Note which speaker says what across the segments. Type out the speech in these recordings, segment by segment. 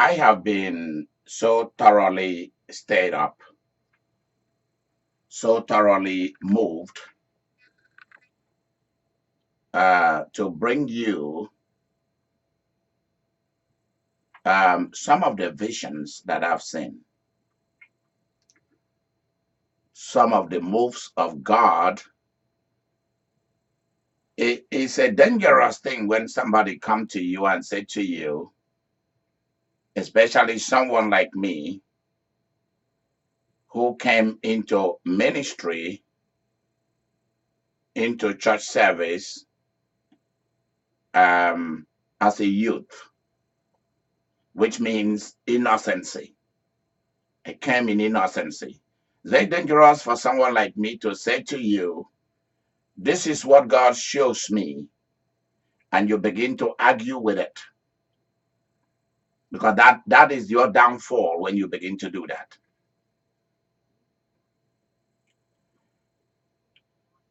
Speaker 1: I have been so thoroughly stirred up, so thoroughly moved to bring you some of the visions that I've seen, some of the moves of God. It's a dangerous thing when somebody come to you and say to you, especially someone like me who came into ministry, into church service as a youth, which means innocency. I came in innocency. It's very dangerous for someone like me to say to you, this is what God shows me, and you begin to argue with it. Because that is your downfall when you begin to do that.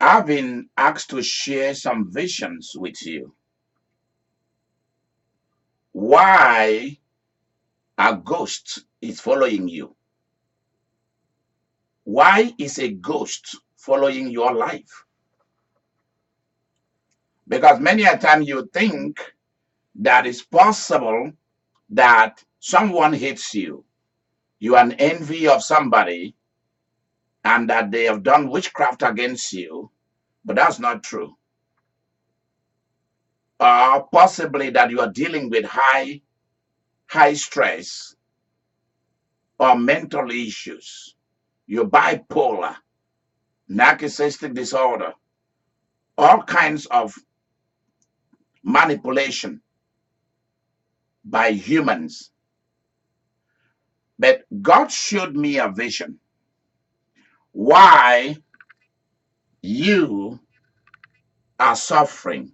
Speaker 1: I've been asked to share some visions with you. Why a ghost is following you? Why is a ghost following your life? Because many a time you think that it's possible that someone hates you, you are an envy of somebody, and that they have done witchcraft against you, but that's not true. Or possibly that you are dealing with high stress or mental issues. You're bipolar, narcissistic disorder, all kinds of manipulation by humans. But God showed me a vision why you are suffering,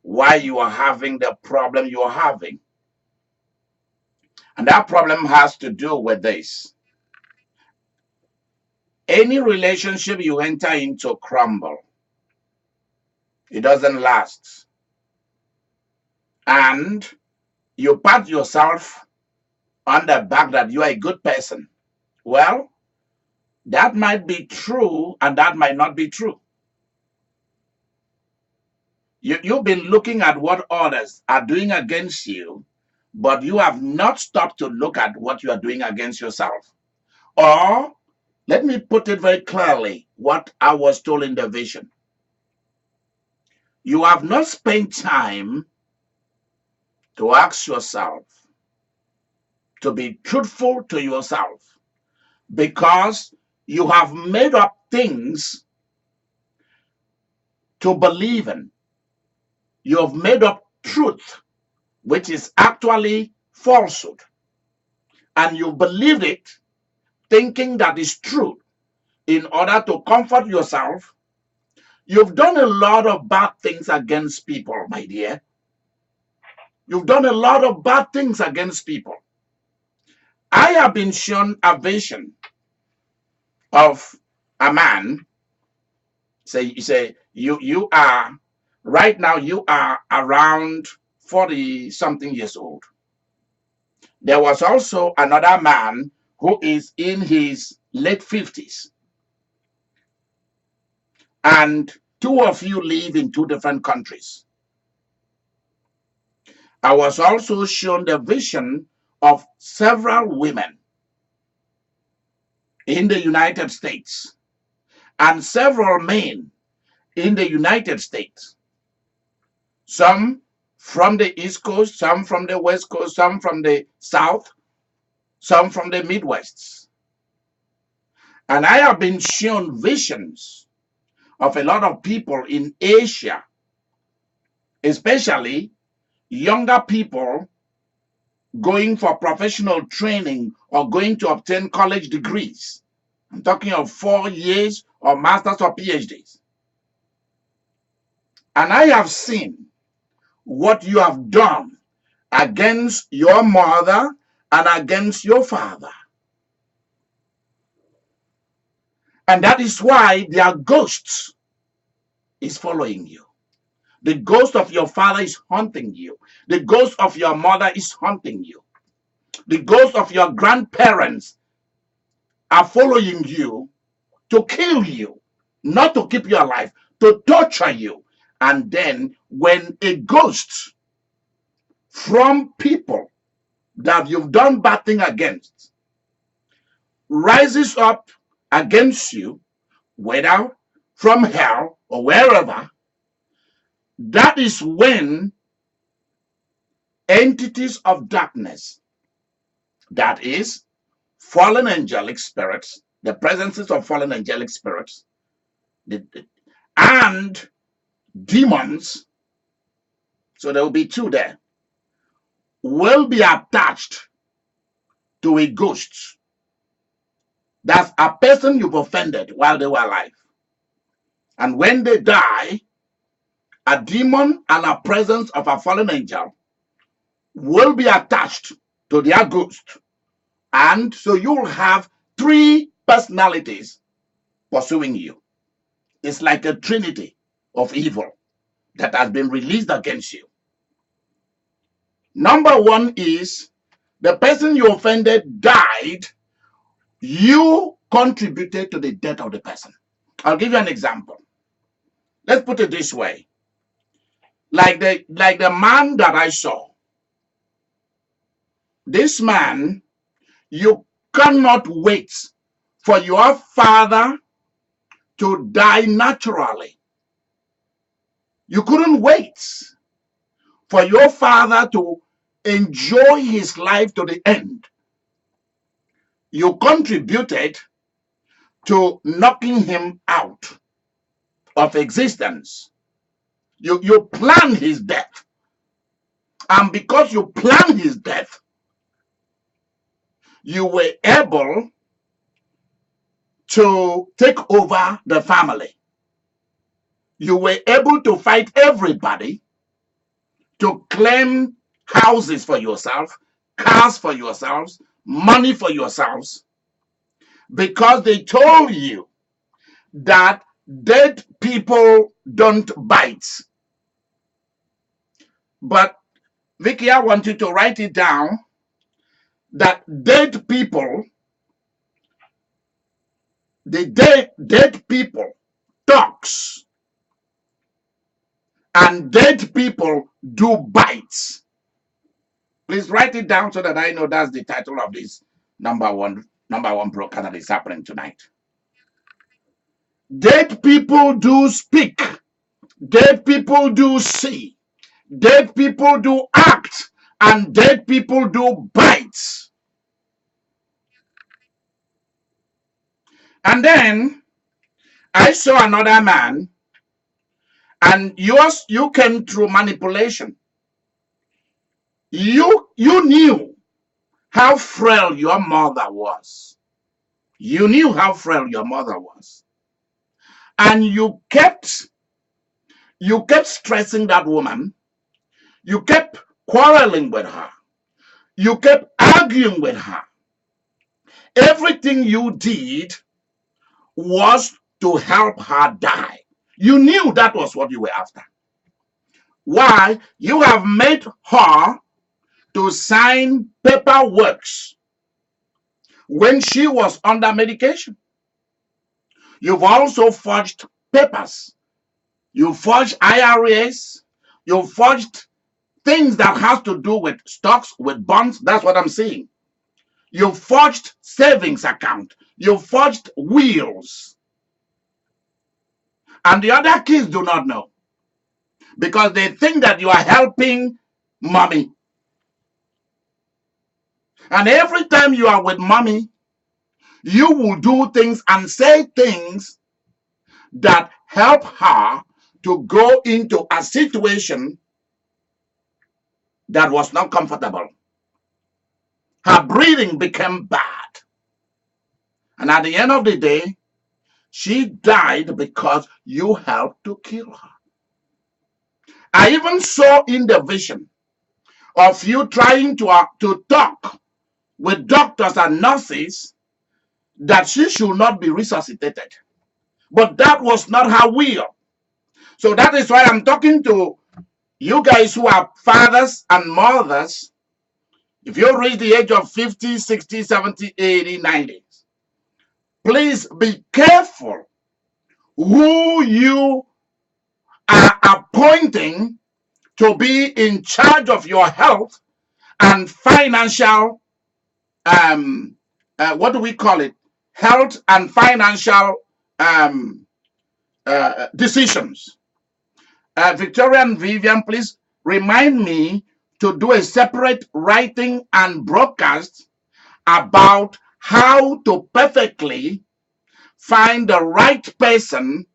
Speaker 1: why you are having the problem you are having. And that problem has to do with this. Any relationship you enter into crumble. It doesn't last. And you pat yourself on the back that you are a good person. Well, that might be true and that might not be true. You've been looking at what others are doing against you, but you have not stopped to look at what you are doing against yourself. Or, let me put it very clearly, what I was told in the vision. You have not spent time to ask yourself, to be truthful to yourself, because you have made up things to believe in. You have made up truth, which is actually falsehood. And you believed it, thinking that is true, in order to comfort yourself. You've done a lot of bad things against people, my dear. You've done a lot of bad things against people. I have been shown a vision of a man. You are right now, you are around 40 something years old. There was also another man who is in his late 50s. And two of you live in two different countries. I was also shown the vision of several women in the United States and several men in the United States. Some from the East Coast, some from the West Coast, some from the South, some from the Midwest. And I have been shown visions of a lot of people in Asia, especially younger people going for professional training or going to obtain college degrees. I'm talking of 4 years or masters or PhDs. And I have seen what you have done against your mother and against your father. And that is why their ghosts is following you. The ghost of your father is haunting you. The ghost of your mother is haunting you. The ghosts of your grandparents are following you to kill you, not to keep you alive, to torture you. And then when a ghost from people that you've done bad thing against rises up against you, whether from hell or wherever, that is when entities of darkness, that is, fallen angelic spirits, the presences of fallen angelic spirits, and demons, so there will be two there, will be attached to a ghost. That's a person you've offended while they were alive. And when they die, a demon and a presence of a fallen angel will be attached to their ghost. And so you'll have three personalities pursuing you. It's like a trinity of evil that has been released against you. Number one is the person you offended died. You contributed to the death of the person. I'll give you an example. Let's put it this way. Like the man that I saw. This man, you cannot wait for your father to die naturally. You couldn't wait for your father to enjoy his life to the end. You contributed to knocking him out of existence. You planned his death. And because you planned his death, you were able to take over the family. You were able to fight everybody to claim houses for yourself, cars for yourselves, money for yourselves, because they told you that dead people don't bite. But Vicky, I want you to write it down that dead people, the dead people talks, and dead people do bites. Please write it down so that I know that's the title of this number one broadcast that is happening tonight. Dead people do speak. Dead people do see. Dead people do act. And dead people do bites. And then I saw another man, and you came through manipulation. You knew how frail your mother was. You knew how frail your mother was. And you kept stressing that woman. You kept quarreling with her. You kept arguing with her. Everything you did was to help her die. You knew that was what you were after. Why? You have made her to sign paperwork when she was under medication. You've also forged papers. You forged IRAs. You forged things that has to do with stocks, with bonds. That's what I'm saying. You forged savings account. You forged wills. And the other kids do not know, because they think that you are helping mommy. And every time you are with mommy, you will do things and say things that help her to go into a situation that was not comfortable. Her breathing became bad. And at the end of the day, she died because you helped to kill her. I even saw in the vision of you trying to talk with doctors and nurses that she should not be resuscitated. But that was not her will. So that is why I'm talking to you guys who are fathers and mothers. If you reach the age of 50, 60, 70, 80, 90, please be careful who you are appointing to be in charge of your health and financial, what do we call it? Health and financial decisions. Victoria and Vivian, please remind me to do a separate writing and broadcast about how to perfectly find the right person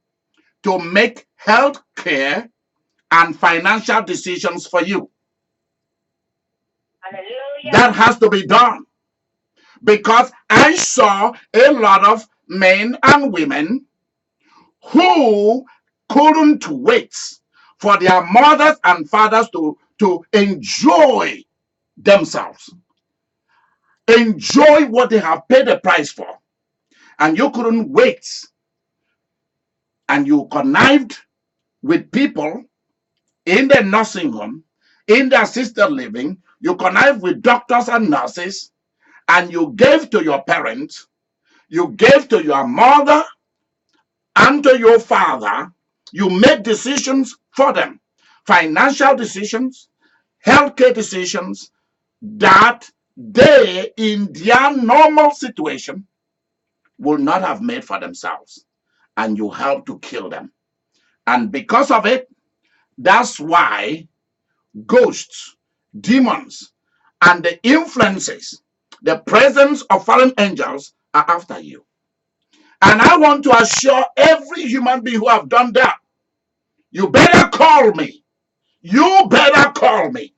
Speaker 1: to make health care and financial decisions for you. Hallelujah. That has to be done, because I saw a lot of men and women who couldn't wait for their mothers and fathers to enjoy themselves, enjoy what they have paid the price for, and you couldn't wait, and you connived with people in the nursing home, in the assisted living, you connived with doctors and nurses, and you gave to your parents, you gave to your mother and to your father, you made decisions for them, financial decisions, healthcare decisions that they, in their normal situation, will not have made for themselves. And you helped to kill them. And because of it, that's why ghosts, demons, and the influences, the presence of fallen angels are after you. And I want to assure every human being who have done that, you better call me. You better call me.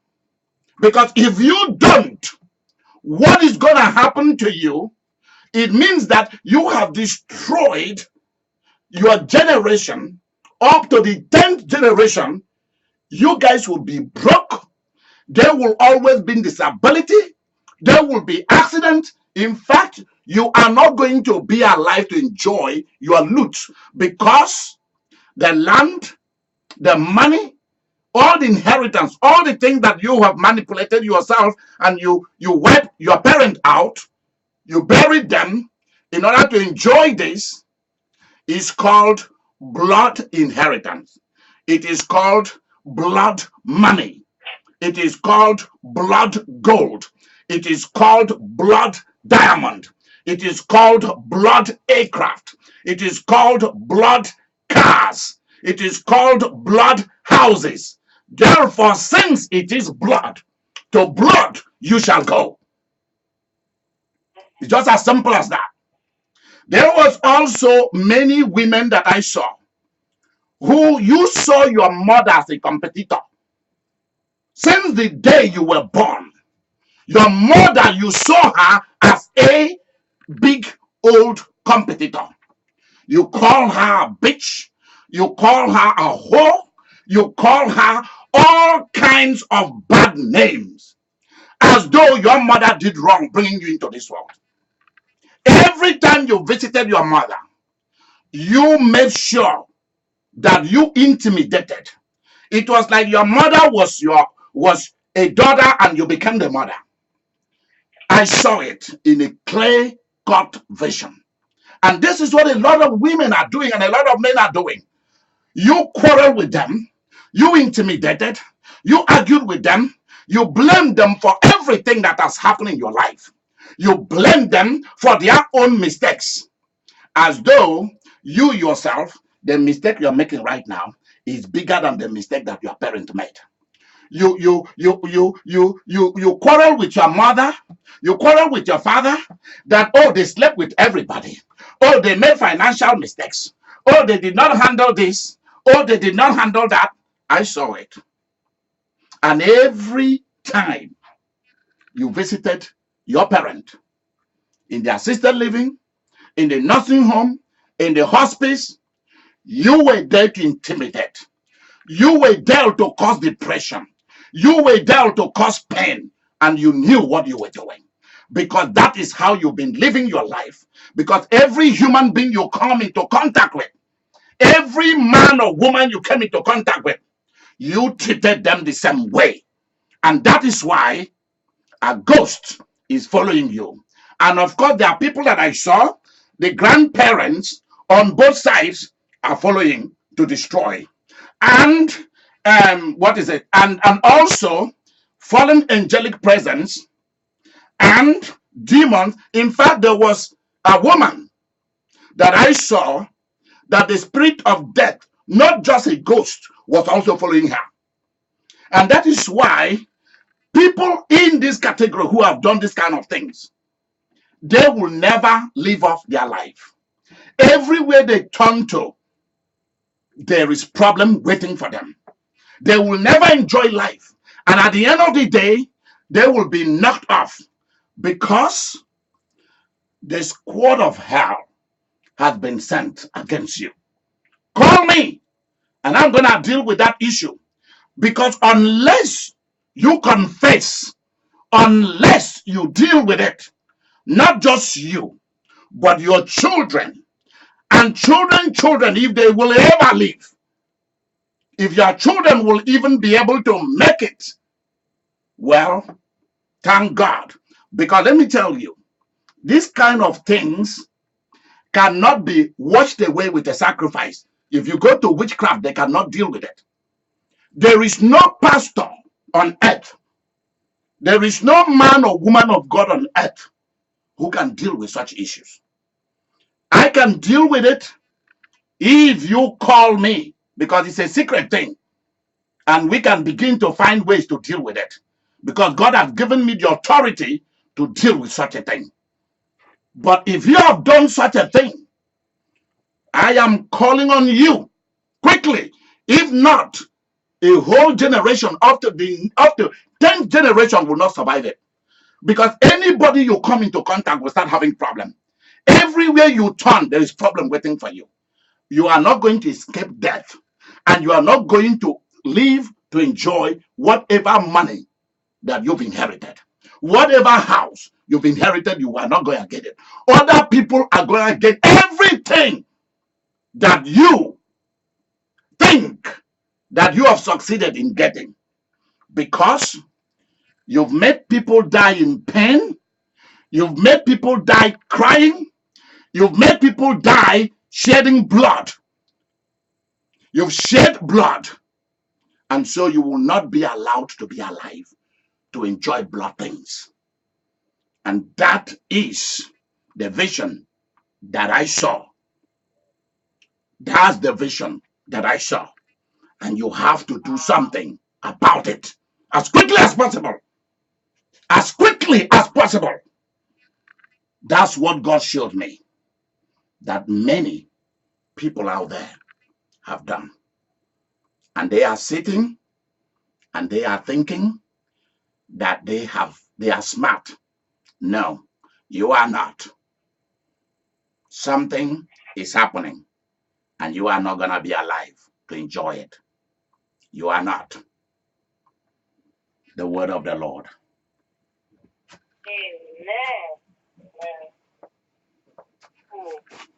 Speaker 1: Because if you don't, what is going to happen to you? It means that you have destroyed your generation up to the 10th generation. You guys will be broke. There will always be disability. There will be accident. In fact, you are not going to be alive to enjoy your loot, because the land, the money, all the inheritance, all the things that you have manipulated yourself, and you wiped your parent out, you buried them in order to enjoy this, is called blood inheritance. It is called blood money. It is called blood gold. It is called blood diamond. It is called blood aircraft. It is called blood cars. It is called blood houses. Therefore, since it is blood, to blood you shall go. It's just as simple as that. There was also many women that I saw who you saw your mother as a competitor. Since the day you were born, your mother, you saw her as a big old competitor. You call her a bitch. You call her a whore. You call her all kinds of bad names, as though your mother did wrong bringing you into this world. Every time you visited your mother, you made sure that you intimidated. It was like your mother was a daughter and you became the mother. I saw it in a clear-cut vision. And this is what a lot of women are doing and a lot of men are doing. You quarrel with them, you intimidated, you argued with them, you blame them for everything that has happened in your life. You blame them for their own mistakes, as though you yourself, the mistake you're making right now, is bigger than the mistake that your parent made. You quarrel with your mother, you quarrel with your father, that, oh, they slept with everybody, oh, they made financial mistakes, oh, they did not handle this, oh, they did not handle that. I saw it. And every time you visited your parent in the assisted living, in the nursing home, in the hospice, you were there to intimidate. You were there to cause depression. You were there to cause pain, and you knew what you were doing, because that is how you've been living your life. Because every human being you come into contact with, every man or woman you came into contact with, you treated them the same way. And that is why a ghost is following you. And of course, there are people that I saw, the grandparents on both sides are following to destroy. And what is it? And also fallen angelic presence and demons. In fact, there was a woman that I saw that the spirit of death, not just a ghost, was also following her. And that is why people in this category who have done this kind of things, they will never live off their life. Everywhere they turn to, there is problem waiting for them. They will never enjoy life. And at the end of the day, they will be knocked off because the squad of hell has been sent against you. Call me and I'm going to deal with that issue. Because unless you confess, unless you deal with it, not just you, but your children and children, if they will ever live, if your children will even be able to make it, well, thank God. Because let me tell you, these kind of things cannot be washed away with a sacrifice. If you go to witchcraft, they cannot deal with it. There is no pastor on earth. There is no man or woman of God on earth who can deal with such issues. I can deal with it if you call me, because it's a secret thing. And we can begin to find ways to deal with it. Because God has given me the authority to deal with such a thing. But if you have done such a thing, I am calling on you quickly. If not, a whole generation up to 10th generation will not survive it. Because anybody you come into contact will start having problem. Everywhere you turn, there is problem waiting for you. You are not going to escape death. And you are not going to live to enjoy whatever money that you've inherited. Whatever house you've inherited, you are not going to get it. Other people are going to get everything that you think that you have succeeded in getting. Because you've made people die in pain. You've made people die crying. You've made people die shedding blood. You've shed blood. And so you will not be allowed to be alive to enjoy blood things. And that is the vision that I saw. That's the vision that I saw. And you have to do something about it as quickly as possible. As quickly as possible. That's what God showed me that many people out there have done. And they are sitting and they are thinking that they are smart. No, you are not. Something is happening and you are not going to be alive to enjoy it. You are not. The word of the Lord.
Speaker 2: Amen. Amen.